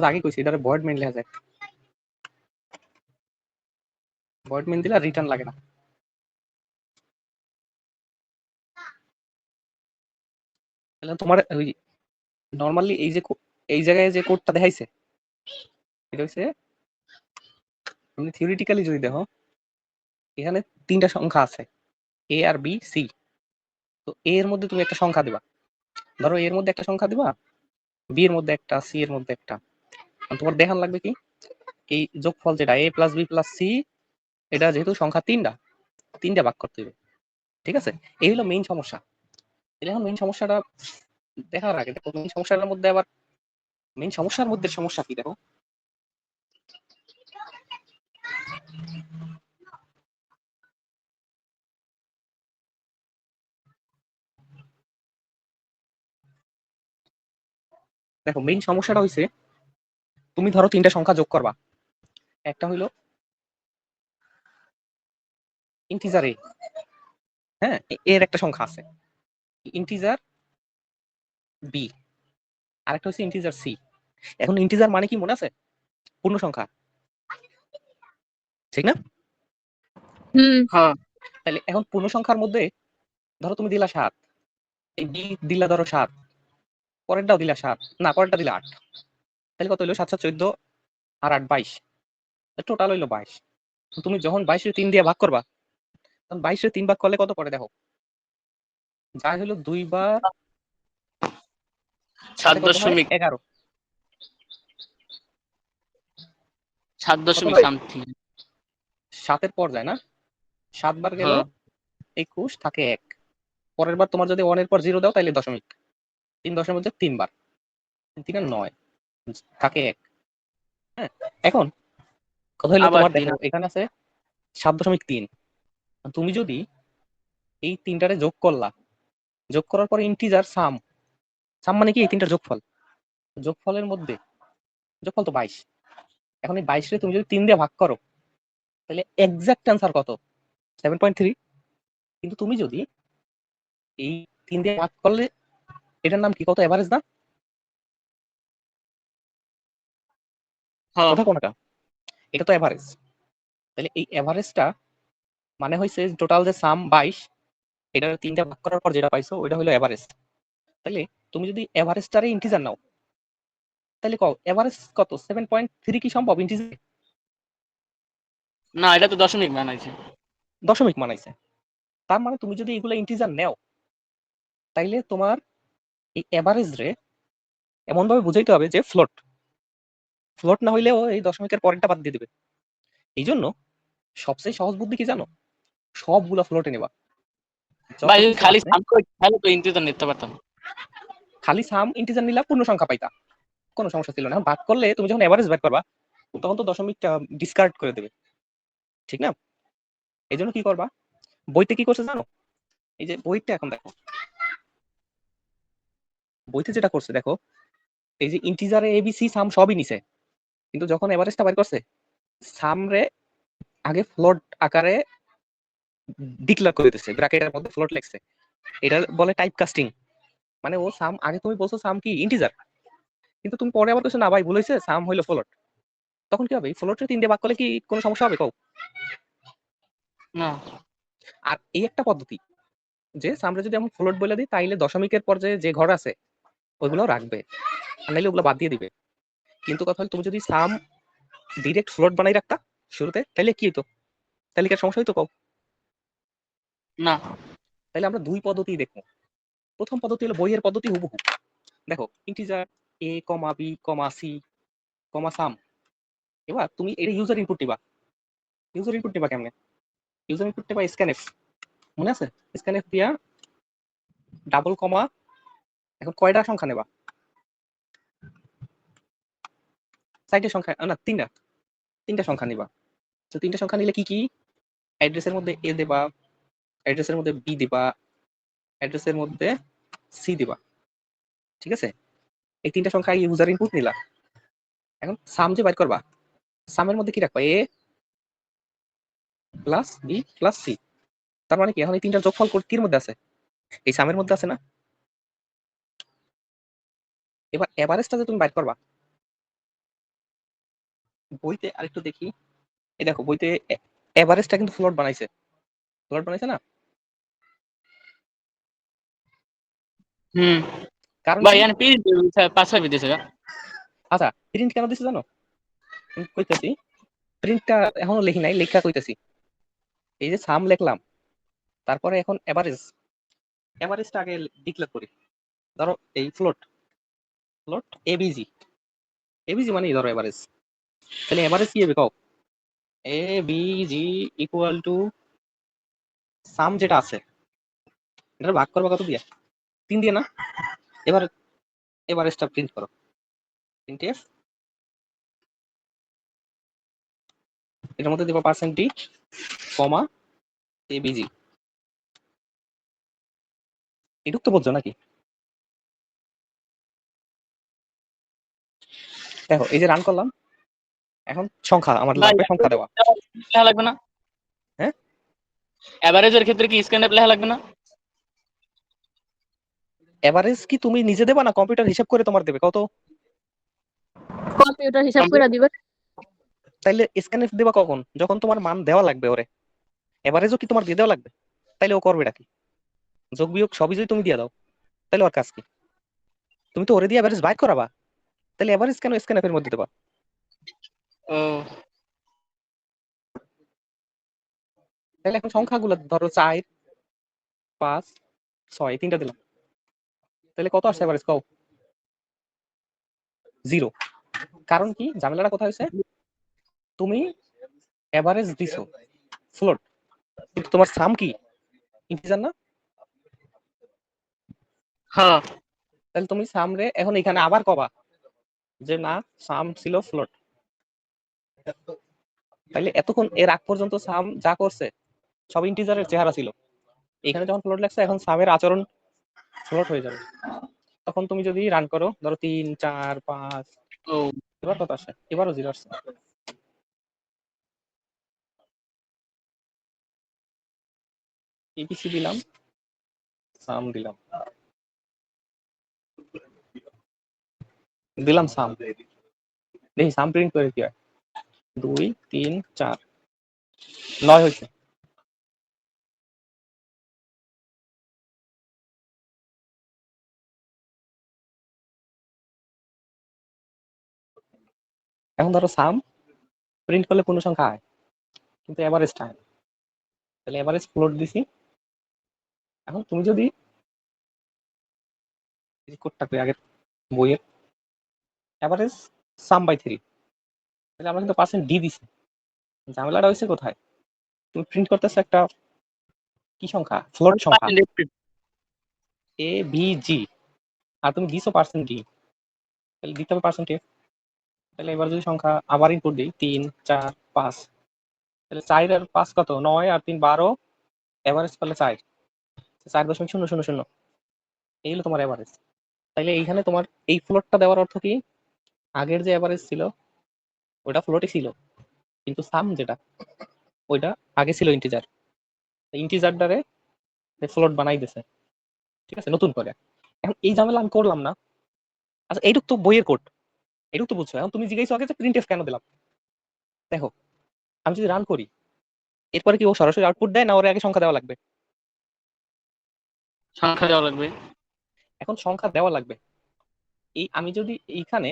আগে কইছি এটারে ভয়েড মেইন লেখা যায়, ভয়েড মেইন দিলে রিটার্ন লাগে না। তাহলে তোমার ওই নরমালি এই যে এই জায়গায় যে কোডটা দেখাইছে এটা হচ্ছে তুমি থিওরিটিক্যালি যদি দেখো এখানে তিনটা সংখ্যা আছে এ আর বি সি। তো এ এর মধ্যে তুমি একটা সংখ্যা দিবা, ধরো এর মধ্যে একটা সংখ্যা দিবা, বি এর মধ্যে একটা, সি এর মধ্যে একটা। তোমার দেখান লাগবে কি এই যোগফল যেটা এ প্লাস বি প্লাস সি, এটা যেহেতু সংখ্যা তিনটা ভাগ করতে হবে, ঠিক আছে? এই হলো মেইন সমস্যা। এখন মেইন সমস্যাটা দেখার আগে দেখো মেইন সমস্যাটার মধ্যে আবার মেইন সমস্যার মধ্যে সমস্যা কি দেখো। দেখো মেইন সমস্যাটা হইছে তুমি ধরো তিনটা সংখ্যা যোগ করবা, একটা হইলো ইন্টিজার এ, হ্যাঁ এর একটা সংখ্যা আছে ইন্টিজার বি, আরেকটা হচ্ছে ইন্টিজার সি। এখন ইন্টিজার মানে কি মনে আছে? পূর্ণ সংখ্যা, ঠিক না? হ্যাঁ। তাহলে এখন পূর্ণ সংখ্যার মধ্যে ধরো তুমি দিলা 7, এই বি দিলা ধরো 7, পরেরটাও দিলা 7, না পরেরটা দিলা 8, তাহলে কত হইলো 7 7 14 আর 8 22, টোটাল হইলো 22। তুমি যখন 22 এর 3 দিয়ে ভাগ করবা তখন 22 এর 3 ভাগ করলে কত পড়ে দেখো, যা হলো 2 বার 7.11 কত হয়? সামথিং। 7 পর যায় না, 7 বার গেল হ্যাঁ 21 থাকে 1, পরের বার তোমার যদি 1 এর পর 0 দাও তাহলে দশমিক, 3 দশের মধ্যে 3 বার, 3 আর 9 থাকে 1। হ্যাঁ এখন কথা হলো আবার তোমার 3। দেখো এখানে আছে 7.3, তুমি যদি এই তিনটারে যোগ করলা, যোগ করার পরে ইন্টিজার সাম, সাম মানে কি এই তিনটার যোগফল, যোগফলের মধ্যে যোগফল তো 22। এখন এই 22 রে তুমি যদি 3 দিয়ে ভাগ করো তাহলে এক্সাক্ট অ্যান্সার কত? 7.3। কিন্তু তুমি যদি এই 3 দিয়ে ভাগ করলে এটার নাম কি, কত এভারেজ না? হ্যাঁ কথা কোনটা? এটা তো এভারেজ। তাহলে এই এভারেজটা মানে হইছে টোটাল যে সাম 22, এটা 3 দিয়ে ভাগ করার পর যেটা পাইছো ওইটা হলো এভারেজ। তাহলে তুমি যদি এভারেজটারে ইন্টিজার নাও তাহলে কও এভারেজ কত 7.3 কি সম্ভব ইন্টিজার? না, এটা তো দশমিক বানাইছে। দশমিক মানাইছে। তার মানে তুমি যদি এগুলো ইন্টিজার নাও তাইলে তোমার এই এভারেজ রে এমন ভাবে বুঝাইতে হবে যে ফ্লোট, ফ্লোট না হইলেও এই দশমিকের পরেরটা বাদ দিয়ে দিবে। এই জন্য সবচেয়ে সহজ বুদ্ধি কি জানো? সবগুলা ফ্লোটে নেবা, যত ভাই কিছু খালি আছে সাম করে তাহলে তো ইন্টিজার নিতে পারতাম। খালি সাম ইন্টিজার নিলা পূর্ণ সংখ্যা পাইতা, কোনো সমস্যা ছিল না। ভাগ করলে তুমি যখন এভারেজ বের করবা তখন তো দশমিকটা ডিসকার্ড করে দেবে, ঠিক না? এই জন্য কি করবা, বইতে কি করছে জানো? এই যে বইতে এখন দেখো, বইতে যেটা করছে দেখো, এই যে ইন্টিজারে এবিসি সাম সবই নিছে, কিন্তু যখন এভারেজটা বের করছে সাম রে আগে ফ্লোট আকারে ডিক্লেয়ার করে দিচ্ছে, ব্র্যাকেটের মধ্যে ফ্লোট লিখছে। এটা বলে টাইপ কাস্টিং। মানে ও সাম আগে তুমি বলছো সাম কি ইন্টিজার, কিন্তু তুমি পরে আবার কিছু না ভাই ভুল হয়েছে সাম হইলো ফ্লোট, তখন কি হবে? ফ্লোটে 3 দিয়ে ভাগ করলে কি কোনো সমস্যা হবে কও? না আর এই একটা পদ্ধতি যে সামরে যদি আমি ফ্লোট বলে দিই তাইলে দশমিকের পর্যায়ে যে ঘর আছে ওইগুলো রাখবে, আর নাইলে ওগুলো বাদ দিয়ে দিবে। কিন্তু কথা হলো তুমি যদি সাম ডিরেক্ট ফ্লোট বানাই রাখতা শুরুতে তাইলে কি হতো? তাহলে কি আর সমস্যা হইতো কও? না তাইলে আমরা দুই পদ্ধতি দেখবো। প্রথম পদ্ধতি হলো বইয়ের পদ্ধতি হুবহু। দেখো ইন্টিজার এ কমা বি কমা সি কমা সাম, এবার তুমি এটা ইউজার ইনপুট দিবা। ইউজার ইনপুট দিবা কেমনে? ইউজার ইনপুট দিবা স্ক্যানএফ, মনে আছে? স্ক্যানএফ দিয়া ডাবল কমা, এখন কয়টা সংখ্যা নেবা? চারটে সংখ্যা না, তিনটা সংখ্যা নিবা। তো তিনটা সংখ্যা নিলে কি কি? অ্যাড্রেসের মধ্যে এ দেবা, অ্যাড্রেসের মধ্যে বি দিবা, অ্যাড্রেসের মধ্যে সি দিবা, ঠিক আছে? এই তিনটা সংখ্যা ইউজার ইনপুট নিলা। এখন সাম যে বাইর করবা, সামের মধ্যে কি রাখবা? এ প্লাস বি প্লাস সি। তার মানে কি এখন এই তিনটার যোগফল কির মধ্যে আছে? এই সামের মধ্যে আছে না? এবার এভারেজটা যে তুমি বাইর করবা বইতে আরেকটু দেখি। এই দেখো বইতে এভারেজটা কিন্তু ফ্লোট বানাইছে না? কারণ ভাই কি? এখানে পেজ 5-6 দিতেছে গা। আচ্ছা, প্রিন্ট কেন দিছে জানো? আমি কইতাছি, প্রিন্টটা এখনো লিখি নাই, লেখা কইতাছি। এই যে সাম লিখলাম, তারপরে এখন এভারেজটা আগে ডিক্লেয়ার করি। ধরো এই ফ্লোট এবিজি, এবিজি মানে ধরো এভারেজ। তাহলে এভারেজ কি হবে কও? A B G equal to some যেটা আছে এটা ভাগ করবা কত দিয়ে? 3 দিয়ে না? এবার এভারেজটা প্রিন্ট করো। প্রিন্টএফ, এটার মধ্যে দিবা পার্সেন্ট ডি কমা এবিজি। এটুক তো বুঝছো নাকি? দেখো এই যে রান করলাম, এখন সংখ্যা আমার ভাই লাগবে, সংখ্যা দেওয়া। লেখা লাগবে না? হ্যাঁ, এভারেজের ক্ষেত্রে কি স্ক্যানএপ লেখা লাগবে না? এভারেজ কি তুমি নিজে দেবা না কম্পিউটার হিসাব করে তোমার দেবে কত? কম্পিউটার হিসাব করে দিবে। তাইলে স্ক্যানএফ দেবা কখন? যখন তোমার মান দেওয়া লাগবে ওরে। এভারেজও কি তোমার দিয়ে দেওয়া লাগবে? তাইলে ও করবে কি? যোগ বিয়োগ সবই যদি তুমি দিয়ে দাও, তাহলে ওর কাজ কি? তুমি তো ওরে দিয়ে এভারেজ বাইর করাবা, তাহলে এভারেজ কেন স্ক্যানএফ এর মধ্যে দেবা? ও তাহলে এখন সংখ্যাগুলো ধরো 4, 5, 6 তিনটা দিলাম, তাহলে কত আসছে এভারেজ কও? 0। কারণ কি? ঝামেলাটা কোথায় হয়েছে? তুমি এভারেজ দিছো ফ্লোট, কিন্তু তোমার সাম কি ইন্টিজার না? হ্যাঁ, তাহলে তুমি সাম রে এখন এখানে আবার কবা যে না, সাম ছিল ফ্লোট। তাইলে এতক্ষণ এর আগ পর্যন্ত সাম যা করছে সব ইন্টিজারের চেহারা ছিল, এখানে যখন ফ্লোট লাগছে এখন সামের আচরণ ফ্লোট হয়ে যাবে। তখন তুমি যদি রান করো, ধরো 3, 4, 5, ও এবার কত আসে? এবারও 0 আসছে। এবিসি দিলাম, সাম দিলাম, সাম, দেখি সাম প্রিন্ট করে কি হয়। 2, 3, 4, 9 হয়েছে। এখন ধরো সাম প্রিন্ট করলে পূর্ণ সংখ্যা হয়, কিন্তু এভারেজটা হয় না। তাহলে এভারেজ ফ্লোট দিছি। এখন তুমি যদি কোডটা আগের বইয়ের এভারেজ সাম বাই 3, তাহলে আমরা কিন্তু পার্সেন্ট ডি দিছি। ঝামেলাটা হয়েছে কোথায়? তুমি প্রিন্ট করতেছো একটা কি সংখ্যা? ফ্লোট সংখ্যা এ বি জি, আর তুমি দিছো পার্সেন্ট ডি, তাহলে দিতে হবে পার্সেন্ট এফ। তাহলে এবার যদি সংখ্যা আবার ইনপুট দিই 3, 4, 5, তাহলে 4 আর 5 কত? 9 আর 3 12, এভারেজ করলে 4, 4.000। এই হলো তোমার এভারেজ। তাইলে এইখানে তোমার এই ফ্লোটটা দেওয়ার অর্থ কি? আগের যে এভারেজ ছিল ওটা ফ্লোটই ছিল, কিন্তু সাম যেটা ওইটা আগে ছিল ইন্টিজার, ইন্টিজারটারে ফ্লোট বানাই দিছে, ঠিক আছে, নতুন করে। এখন এই ঝামেলা আমি করলাম না। আচ্ছা, এইটুক তো বইয়ের কোড, এইটুক তো বুঝছো। এখন তুমি জিজ্ঞাসা আগে যে প্রিন্ট এফ কেন দিলাম। দেখো আমি যদি রান করি, এরপরে কি ও সরাসরি আউটপুট দেয় না ওর আগে সংখ্যা দেওয়া লাগবে? সংখ্যা দেওয়া লাগবে। এখন সংখ্যা দেওয়া লাগবে। এই আমি যদি এইখানে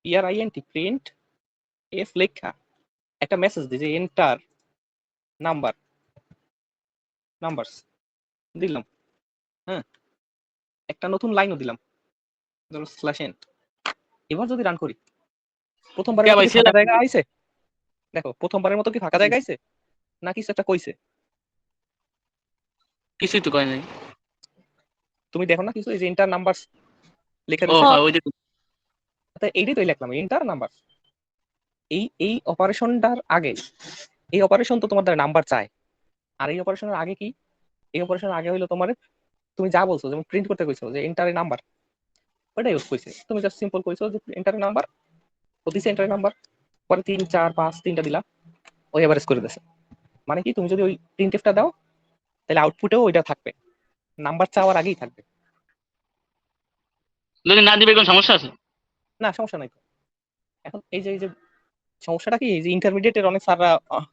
পিআরআইএনটি প্রিন্ট এফ লেখা একটা মেসেজ দিই যে এন্টার নাম্বার নাম্বারস দিলাম, হ্যাঁ, একটা নতুন লাইনও দিলাম, ধরো স্ল্যাশ এন। এবার যদি রান করি, প্রথমবারের কে মতো ভাই কি সে ফাঁকা জায়গা আইছে? দেখো প্রথমবারের মতো কি ফাঁকা জায়গা আইছে, না কিছু একটা কইছে? কিছুই তো কয় নাই। তুমি দেখো না কিছু, এই যে এন্টার নাম্বার লেখা ও দিছে। হ্যাঁ, ওই যে এইটাই তো লিখলাম, এন্টার নাম্বার। এই এই অপারেশনটার আগে, এই অপারেশন তো তোমার দ্বারা নাম্বার চায়, আর এই অপারেশনের আগে কি? এই অপারেশনের আগে হইলো তোমার, তুমি যা বলছো যেমন প্রিন্ট করতে কইছো যে এন্টার নাম্বার, ওইটা ইউজ কইছে। তুমি জাস্ট সিম্পল কইছো যে এন্টার নাম্বার, ও দিছে এন্টার নাম্বার, পরে 3, 4, 5 তিনটা দিলা, ওই এভারেজ করে দিছে। মানে কি, তুমি যদি ওই প্রিন্টএফটা দাও তাহলে আউটপুটেও ওইটা থাকবে, নাম্বার চাওয়ার আগেই থাকবে। যদি না দিবে কোন সমস্যা আছে? না সমস্যা নাই তো। এখন এই যে সমস্যাটা কি যে ইন্টারমিডিয়েটের অনেক স্যাররা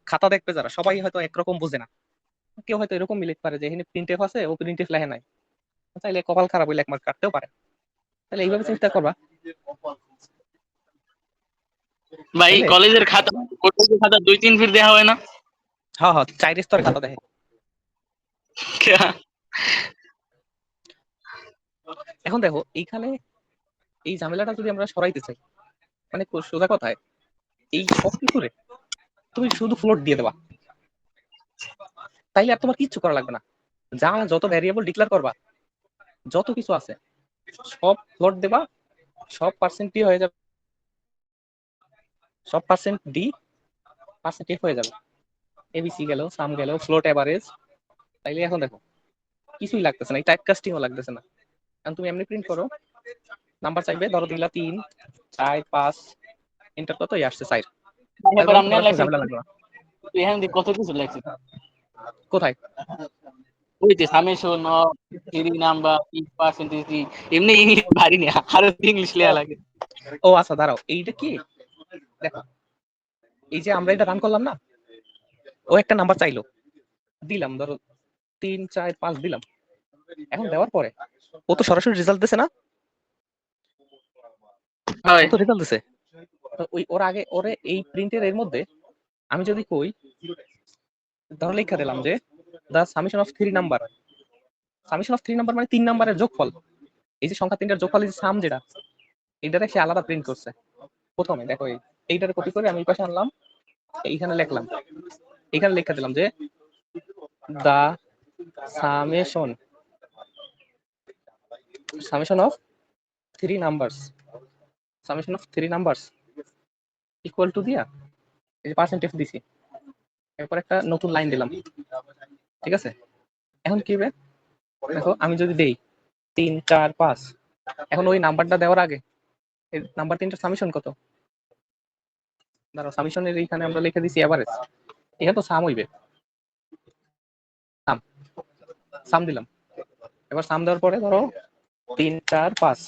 খাতা দেখবে যারা সবাই হয়তো একরকম বোঝে না। কেউ হয়তো এরকম মিলেট পারে যে এখানে প্রিন্ট এফ আছে ও প্রিন্ট এফ লেখে নাই, তাইলে কপাল খারাপ হইলে এক মার্ক কাটতেও পারে। তাহলে এইভাবে চিন্তা করবা। ভাই তাইলে কলেজের খাতা, কলেজের খাতা 2-3 ফিট দেওয়া হয় না? হ্যাঁ হ্যাঁ, 4 স্তরের খাতা দেখে। এখন দেখো এইখানে এই ঝামেলাটা যদি আমরা সরাইতে চাই, মানে সোজা কথায় এই সব কিছুরে তুমি শুধু ফ্লোট দিয়ে দেবা, তাইলে আর তোমার কিচ্ছু করা লাগবে না। যা যত ভ্যারিয়েবল ডিক্লেয়ার করবা, যত কিছু আছে সব ফ্লোট দেবা, সব পার্সেন্ট ডি হয়ে যাবে, সব পার্সেন্ট ডি পার্সেন্ট এফ হয়ে যাবে। এবিসি গেল, সাম গেল, ফ্লোট এভারেজ। তাইলে এখন দেখো কিছুই লাগতেছে না, এই টাইপ কাস্টিংও লাগতেছে না। কারণ তুমি এমনি প্রিন্ট করো, নাম্বার চাইবে, ধরো দিলা 3 4 5, এন্টার কত আসছে 4, এবার তারপরে আপনি তোমার আর কোনো লেখছেন ঝামেলা লাগবে না। এখানে দিয়ে কত কিছু লেখছেন, কোথায়? ওই যে সামেশন অফ 3 নাম্বার 3%, এমনি ইংলিশ ভারী না, আরো ইংলিশ লেয়া লাগে। ও আচ্ছা দাঁড়াও, এইটা কি দেখো, এই যে আমরা এটা রান করলাম না, ও একটা নাম্বার চাইলো, দিলাম ধরো 3 4 5 দিলাম। এখন দেওয়ার পরে ও তো সরাসরি রেজাল্ট দিছে না, হয় ও তো রেজাল্ট দিছে। তো ওই ওর আগে ওরে এই প্রিন্টের এর মধ্যে আমি যদি কই, ধরো লেখা দিলাম যে the summation of 3 number, summation of 3 number মানে 3 নাম্বারের যোগফল, এই যে সংখ্যা তিনটার যোগফল, এই যে সাম যেটা, এইটারে সে আলাদা প্রিন্ট করছে। প্রথমে দেখো এইটারে কপি করে আমি এই পাশে আনলাম, এইখানে লিখলাম, এখানে লেখা দিলাম যে the summation summation of 3 numbers, summation of 3 numbers equal to দিয়া এই যে পার্সেন্টেজ দিছি, এরপর একটা নতুন লাইন দিলাম। ঠিক আছে, এখন কি হবে দেখো, আমি যদি দেই 3 4 5, এখন ওই নাম্বারটা দেওয়ার আগে এই নাম্বার তিনটা সামেশন কত, ধরো সামেশনের এইখানে আমরা লিখে দিছি এভারেজ, এখানে তো সাম হইবে, সাম সাম দিলাম। এবার সাম দেওয়ার পরে ধরো 3 4 5,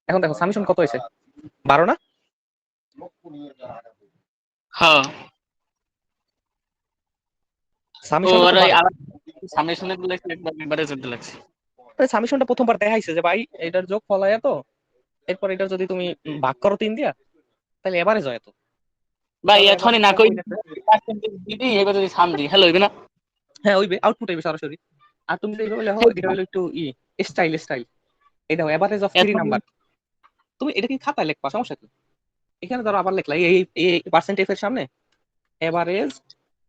এখন দেখো সামেশন কত হয়েছে, 12 না? হ্যাঁ। ও সামেশনটা আর তো ওই 12। সামেশনে তো লেখছে একবার এবারে চলতে লাগছে। সামেশনটা প্রথমবার দেখাইছে যে ভাই এটার যোগ ফলায় এত, এরপর এটা যদি তুমি ভাগ করো 3 দিয়া, তাহলে এভারেজ হয় এত। ভাই তাহলে এখনই না এভারেজটা কই কই গেছে? পার্সেন্টেজ দিবি, এবার যদি সাম দিই হ্যালো হইবে না? হ্যাঁ হইবে, আউটপুট হইবে সরাসরি। আর তুমি যদি বলে এটা হলো একটু স্টাইল স্টাইল, এটা এভারেজ অফ 3 এখন নাম্বার, তুমি এটা কি খাতায় লিখবা, সমস্যা কি? এখানে ধরো আবার লিখলা এই এই পার্সেন্ট এফ এর সামনে এভারেজ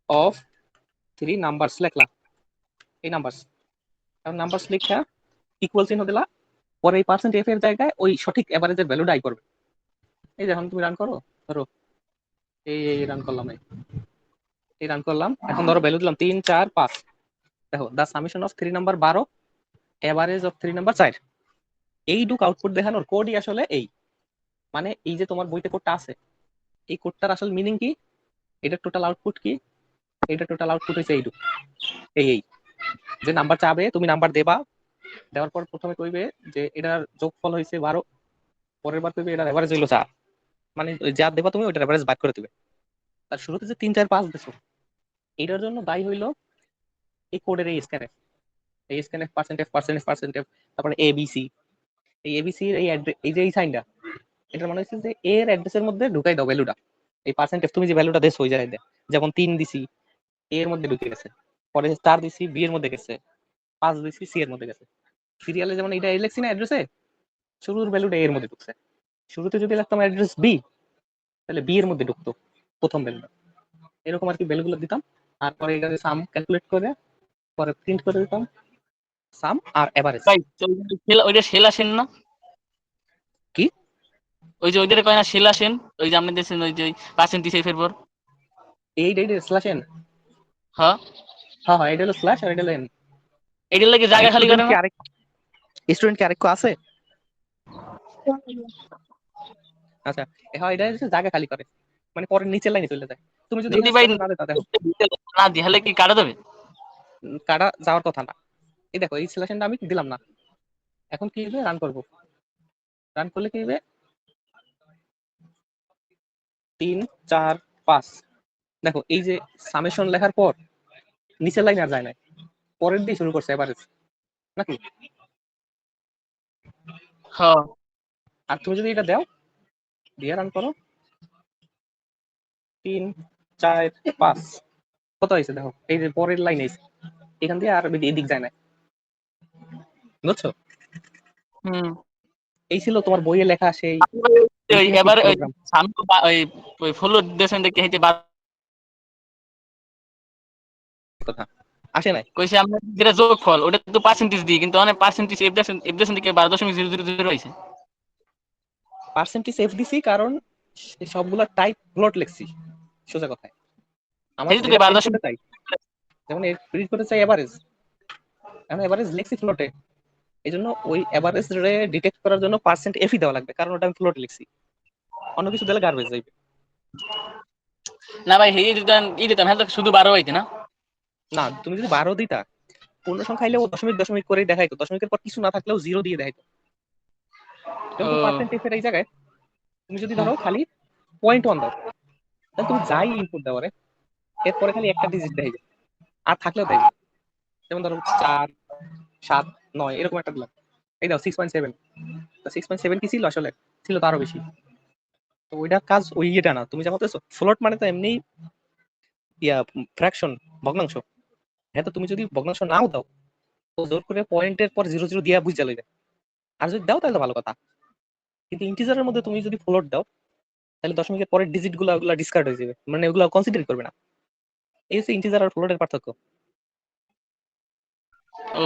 অফ 3 নাম্বারস লিখলা, এই নাম্বারস, এখন নাম্বারস লিখা ইকুয়াল চিহ্ন দিলা, পরে এই পার্সেন্ট এফ এর জায়গায় ওই সঠিক এভারেজের ভ্যালুটা আই করবে। এই যখন তুমি রান করো, ধরো এই রান করলাম, এই রান করলাম, এখন ধরো ভ্যালু দিলাম 3 4 5, দেখো the summation of 3 number 12, average of 3 number 4, এইটুক আউটপুট দেখানোর কোডই আসলে এই, মানে এই যে তোমার বইতে কোডটা আছে, এই কোডটার আসল মিনিং কি, এটা টোটাল আউটপুট কি, এটা টোটাল আউটপুট হচ্ছে এইটুক, এই যে নাম্বার চাবে তুমি নাম্বার দেবা, দেওয়ার পর প্রথমে কইবে যে এটার যোগফল হয়েছে 12, পরের বার কইবে এটার এভারেজ হইলো 4, মানে যা দেবা তুমি ওইটার এভারেজ বাদ করে দিবে। তার শুরুতে যে 3 4 5 দিছো, এটার জন্য দায়ী হইলো এই কোডের এই স্ক্যানএফ, এই স্ক্যানএফ পার্সেন্টেজ, তারপরে এবিসি, এই এবিসি এই এই যে এই সাইনটা, এটা মনে হচ্ছে যে এর অ্যাড্রেসের মধ্যে ঢুকাই দাও ভ্যালুটা, এই পার্সেন্টেজ তুমি যে ভ্যালুটা দেছো ওই জায়গায় দেয়, যেমন 3 দিছি এর মধ্যে ঢুকে গেছে, পরে 4 দিছি বি এর মধ্যে গেছে, 5 দিছি সি এর মধ্যে গেছে, সিরিয়ালে যেমন এটা লেখছি না অ্যাড্রেসে, শুরুর ভ্যালুটা এর মধ্যে ঢুকছে। শুরুতে যদি লিখতাম অ্যাড্রেস বি, তাহলে বি এর মধ্যে ঢুকতো প্রথম ভ্যালুটা, এরকম আর কি ভ্যালুগুলো দিতাম। আর পরে এটা সাম ক্যালকুলেট করে পরে প্রিন্ট করে দিতাম সাম আর এভারেজ। ভাই ওইটা সেলা সেন না? কি? ওই যে ওইটারে কয় না সেলা সেন, ওই যে আপনি দেখছেন ওই যে পার্সেন্টেজ এর পর। এইটা স্ল্যাশ এন। হ্যাঁ, হ্যাঁ হ্যাঁ, এটা হলো স্ল্যাশ আর এটা হলো এন। এটার লাগে জায়গা খালি স্টুডেন্ট করে কি না? আরেক স্টুডেন্ট কি আরেক আছে? আচ্ছা, হ্যাঁ এটা হচ্ছে জায়গা খালি করে, মানে পরে নিচের লাইনে চলে যায়। তুমি যদি যদি এখানে ভাই স্ল্যাশ না দিতা দেখো না দিলে কি কাটা দেবে? কাটা যাওয়ার কথা না। এই দেখো এই সিলেকশনটা আমি দিলাম না, এখন কি হবে, রান করব, রান করলে কি হবে, 3 4 5। দেখো এই যে সামেশন লেখার পর নিচের লাইন আর যায় না, পরের দিয়ে শুরু করছে এভারেজ নাকি? হ্যাঁ আর তুমি যদি এটা দাও, দিয়ে রান করো, 3 4 5, কত হয়েছে দেখো, এই যে পরের লাইন এসে এখান দিয়ে আর এদিক যায় না, বুঝছো? হুম এই ছিল তোমার বইয়ে লেখা সেই ওই রিথমেটিক এবার ওই প্রোগ্রাম সামনে ওই ফুল দেশেন দেখে হেঁটে কথা, আসে নাই। কইছে আমরা যেটা যোগফল ওটা তো পার্সেন্টেজ দিই, কিন্তু অনেক পার্সেন্টেজ এফ দেশেন থেকে 12.000 হয়েছে। পার্সেন্টেজ এফ দিছি কারণ সবগুলা টাইপ ফ্লোট লিখছি, সোজা কথায় আমার এই তো যেটা প্রিন্ট 12. করতে চাই, যেমন প্রিন্ট করতে চাই এভারেজ, এখন এভারেজ লিখছি ফ্লোটে, এই জন্য ওই এভারেজ রে ডিটেক্ট করার জন্য পার্সেন্ট এফই দেওয়া লাগবে, কারণ ওটা আমি ফ্লোটে লিখছি, অন্য কিছু দিলে গার্বেজ যাইবে। না ভাই এই দিতাম হ্যাঁ, তো শুধু 12 হইতে না। না তুমি যদি 12 দিতা, পূর্ণ সংখ্যা হইলে ও দশমিক দশমিক করেই দেখাইতো, দশমিকের পর কিছু না থাকলেও জিরো দিয়ে দেখাইতো। ও কিন্তু পার্সেন্ট এফ এর এই জায়গায় তুমি যদি ধরো খালি 0.1 দাও, তাহলে তুমি যাই ইনপুট দাও রে, এরপরে খালি একটা ডিজিট দেখাইবে, আর থাকলেও দেবে। যেমন ধরো 4 7 9 এরকম একটা দিলাম, এই দাও 6.7, তো 6.7 কি ছিল আসলে, ছিল তো আরো বেশি। তো ওইটা কাজ ওই ইয়েটা না, তুমি যা বলতেছো ফ্লোট মানে তো এমনি ফ্র্যাকশন, ভগ্নাংশ। হ্যাঁ, তো তুমি যদি ভগ্নাংশ নাও দাও, তো জোর করে পয়েন্টের পর জিরো জিরো দিয়া বুঝা লইবে, আর যদি দাও তাহলে তো ভালো কথা। কিন্তু ইন্টিজারের মধ্যে তুমি যদি ফ্লোট দাও, তাহলে দশমিকের পরের ডিজিট গুলো ওগুলা ডিসকার্ড হয়ে যাবে, মানে ওগুলো কনসিডার করবে না। এই হচ্ছে ইন্টিজার আর ফ্লোটের পার্থক্য। ও